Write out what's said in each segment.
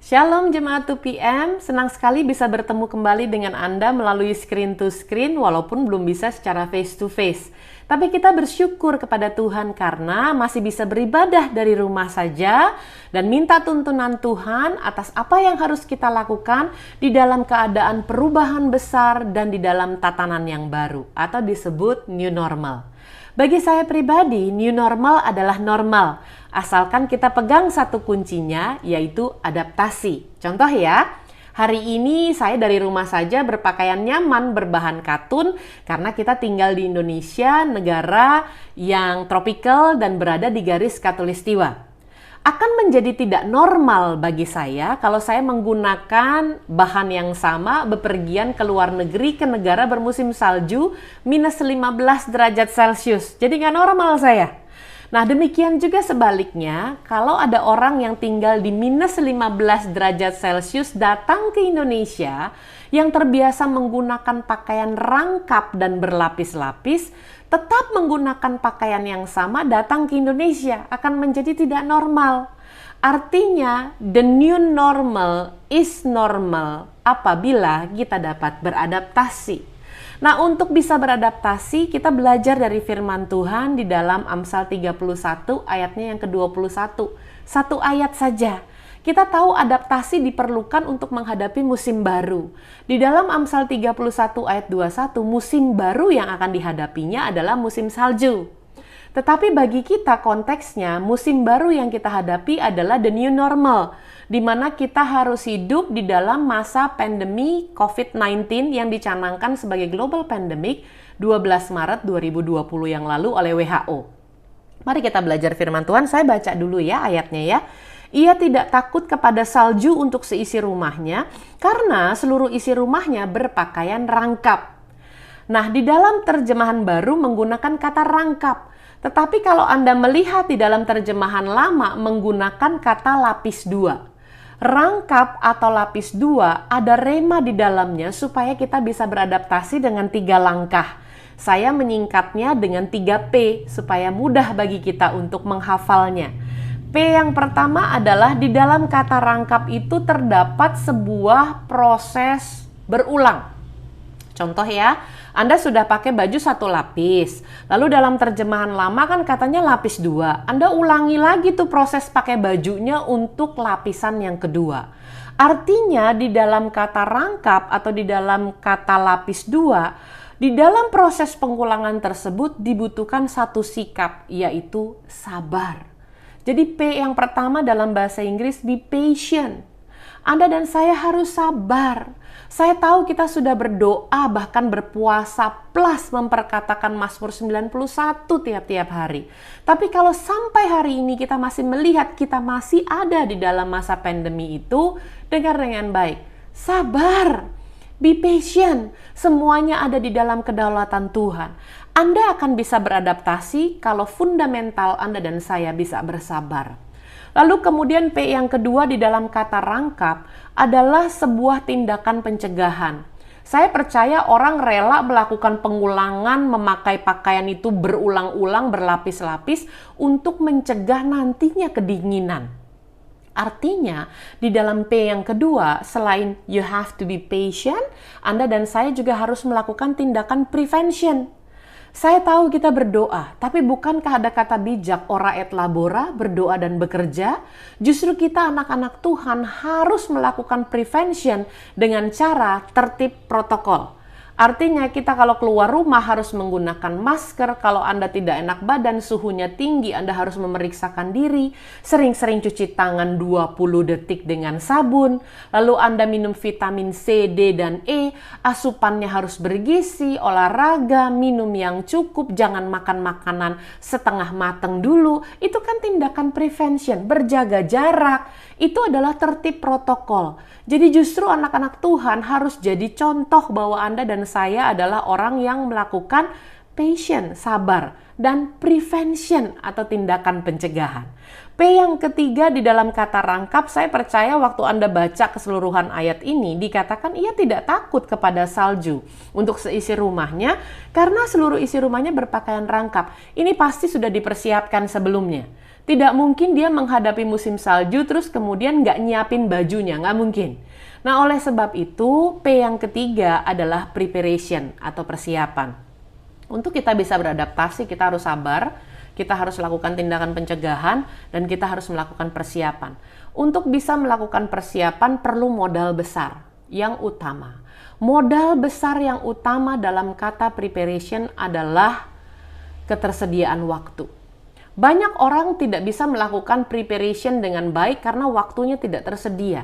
Shalom Jemaat 2PM, senang sekali bisa bertemu kembali dengan Anda melalui screen to screen walaupun belum bisa secara face to face. Tapi kita bersyukur kepada Tuhan karena masih bisa beribadah dari rumah saja dan minta tuntunan Tuhan atas apa yang harus kita lakukan di dalam keadaan perubahan besar dan di dalam tatanan yang baru atau disebut new normal. Bagi saya pribadi, new normal adalah normal, asalkan kita pegang satu kuncinya, yaitu adaptasi. Contoh ya, hari ini saya dari rumah saja berpakaian nyaman berbahan katun karena kita tinggal di Indonesia, negara yang tropikal dan berada di garis khatulistiwa. Akan menjadi tidak normal bagi saya kalau saya menggunakan bahan yang sama bepergian ke luar negeri ke negara bermusim salju minus 15 derajat Celcius. Jadi nggak normal saya. Nah demikian juga sebaliknya kalau ada orang yang tinggal di minus 15 derajat Celcius datang ke Indonesia yang terbiasa menggunakan pakaian rangkap dan berlapis-lapis, tetap menggunakan pakaian yang sama datang ke Indonesia akan menjadi tidak normal. Artinya, the new normal is normal apabila kita dapat beradaptasi. Nah, untuk bisa beradaptasi, kita belajar dari firman Tuhan di dalam Amsal 31 ayatnya yang ke-21. Satu ayat saja. Kita tahu adaptasi diperlukan untuk menghadapi musim baru. Di dalam Amsal 31 ayat 21, musim baru yang akan dihadapinya adalah musim salju. Tetapi bagi kita konteksnya, musim baru yang kita hadapi adalah the new normal, di mana kita harus hidup di dalam masa pandemi COVID-19 yang dicanangkan sebagai global pandemic 12 Maret 2020 yang lalu oleh WHO. Mari kita belajar firman Tuhan, saya baca dulu ya ayatnya ya. Ia tidak takut kepada salju untuk seisi rumahnya, karena seluruh isi rumahnya berpakaian rangkap. Nah, di dalam terjemahan baru menggunakan kata rangkap. Tetapi kalau Anda melihat di dalam terjemahan lama menggunakan kata lapis dua. Rangkap atau lapis dua ada rema di dalamnya supaya kita bisa beradaptasi dengan 3 langkah. Saya menyingkatnya dengan 3P supaya mudah bagi kita untuk menghafalnya. P yang pertama adalah di dalam kata rangkap itu terdapat sebuah proses berulang. Contoh ya, Anda sudah pakai baju 1 lapis, lalu dalam terjemahan lama kan katanya lapis 2. Anda ulangi lagi tuh proses pakai bajunya untuk lapisan yang kedua. Artinya di dalam kata rangkap atau di dalam kata lapis 2, di dalam proses pengulangan tersebut dibutuhkan satu sikap, yaitu sabar. Jadi P yang pertama dalam bahasa Inggris, be patient. Anda dan saya harus sabar. Saya tahu kita sudah berdoa bahkan berpuasa plus memperkatakan Mazmur 91 tiap-tiap hari. Tapi kalau sampai hari ini kita masih melihat kita masih ada di dalam masa pandemi itu, dengar dengan baik. Sabar. Be patient. Semuanya ada di dalam kedaulatan Tuhan. Anda akan bisa beradaptasi kalau fundamental Anda dan saya bisa bersabar. Lalu kemudian P yang kedua di dalam kata rangkap adalah sebuah tindakan pencegahan. Saya percaya orang rela melakukan pengulangan memakai pakaian itu berulang-ulang berlapis-lapis untuk mencegah nantinya kedinginan. Artinya, di dalam P yang kedua, selain you have to be patient, Anda dan saya juga harus melakukan tindakan prevention. Saya tahu kita berdoa, tapi bukankah ada kata bijak ora et labora, berdoa dan bekerja? Justru kita anak-anak Tuhan harus melakukan prevention dengan cara tertib protokol. Artinya kita kalau keluar rumah harus menggunakan masker, kalau Anda tidak enak badan, suhunya tinggi, Anda harus memeriksakan diri, sering-sering cuci tangan 20 detik dengan sabun, lalu Anda minum vitamin C, D, dan E, asupannya harus bergizi, olahraga, minum yang cukup, jangan makan makanan setengah mateng dulu, itu kan tindakan prevention, berjaga jarak, itu adalah tertib protokol. Jadi justru anak-anak Tuhan harus jadi contoh bahwa Anda dan saya adalah orang yang melakukan patient, sabar, dan prevention atau tindakan pencegahan. P yang ketiga di dalam kata rangkap, saya percaya waktu Anda baca keseluruhan ayat ini dikatakan ia tidak takut kepada salju untuk seisi rumahnya karena seluruh isi rumahnya berpakaian rangkap. Ini pasti sudah dipersiapkan sebelumnya. Tidak mungkin dia menghadapi musim salju terus kemudian nggak nyiapin bajunya, nggak mungkin. Nah, oleh sebab itu, P yang ketiga adalah preparation atau persiapan. Untuk kita bisa beradaptasi, kita harus sabar, kita harus lakukan tindakan pencegahan, dan kita harus melakukan persiapan. Untuk bisa melakukan persiapan perlu modal besar yang utama. Modal besar yang utama dalam kata preparation adalah ketersediaan waktu. Banyak orang tidak bisa melakukan preparation dengan baik karena waktunya tidak tersedia.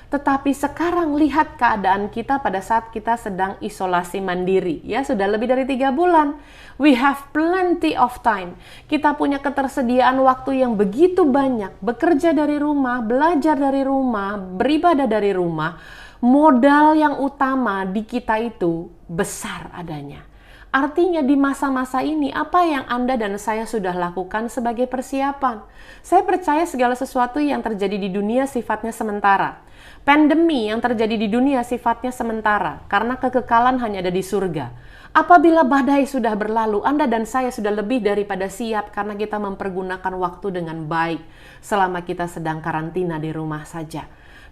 Tetapi sekarang lihat keadaan kita pada saat kita sedang isolasi mandiri. Ya, sudah lebih dari 3 bulan. We have plenty of time. Kita punya ketersediaan waktu yang begitu banyak. Bekerja dari rumah, belajar dari rumah, beribadah dari rumah. Modal yang utama di kita itu besar adanya. Artinya di masa-masa ini apa yang Anda dan saya sudah lakukan sebagai persiapan? Saya percaya segala sesuatu yang terjadi di dunia sifatnya sementara. Pandemi yang terjadi di dunia sifatnya sementara karena kekekalan hanya ada di surga. Apabila badai sudah berlalu, Anda dan saya sudah lebih daripada siap karena kita mempergunakan waktu dengan baik selama kita sedang karantina di rumah saja.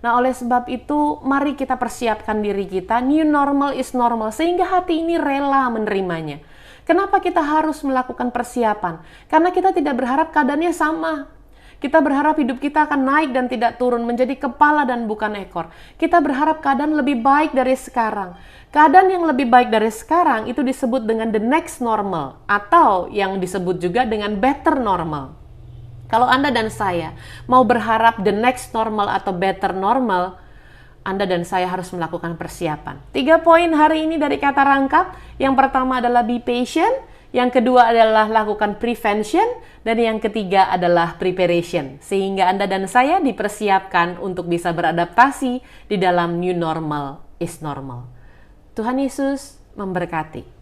Nah, oleh sebab itu, mari kita persiapkan diri kita. New normal is normal, sehingga hati ini rela menerimanya. Kenapa kita harus melakukan persiapan? Karena kita tidak berharap keadaannya sama. Kita berharap hidup kita akan naik dan tidak turun, menjadi kepala dan bukan ekor. Kita berharap keadaan lebih baik dari sekarang. Keadaan yang lebih baik dari sekarang itu disebut dengan the next normal, atau yang disebut juga dengan better normal. Kalau Anda dan saya mau berharap the next normal atau better normal, Anda dan saya harus melakukan persiapan. 3 poin hari ini dari kata rangkap. Yang pertama adalah be patient, yang kedua adalah lakukan prevention, dan yang ketiga adalah preparation. Sehingga Anda dan saya dipersiapkan untuk bisa beradaptasi di dalam new normal is normal. Tuhan Yesus memberkati.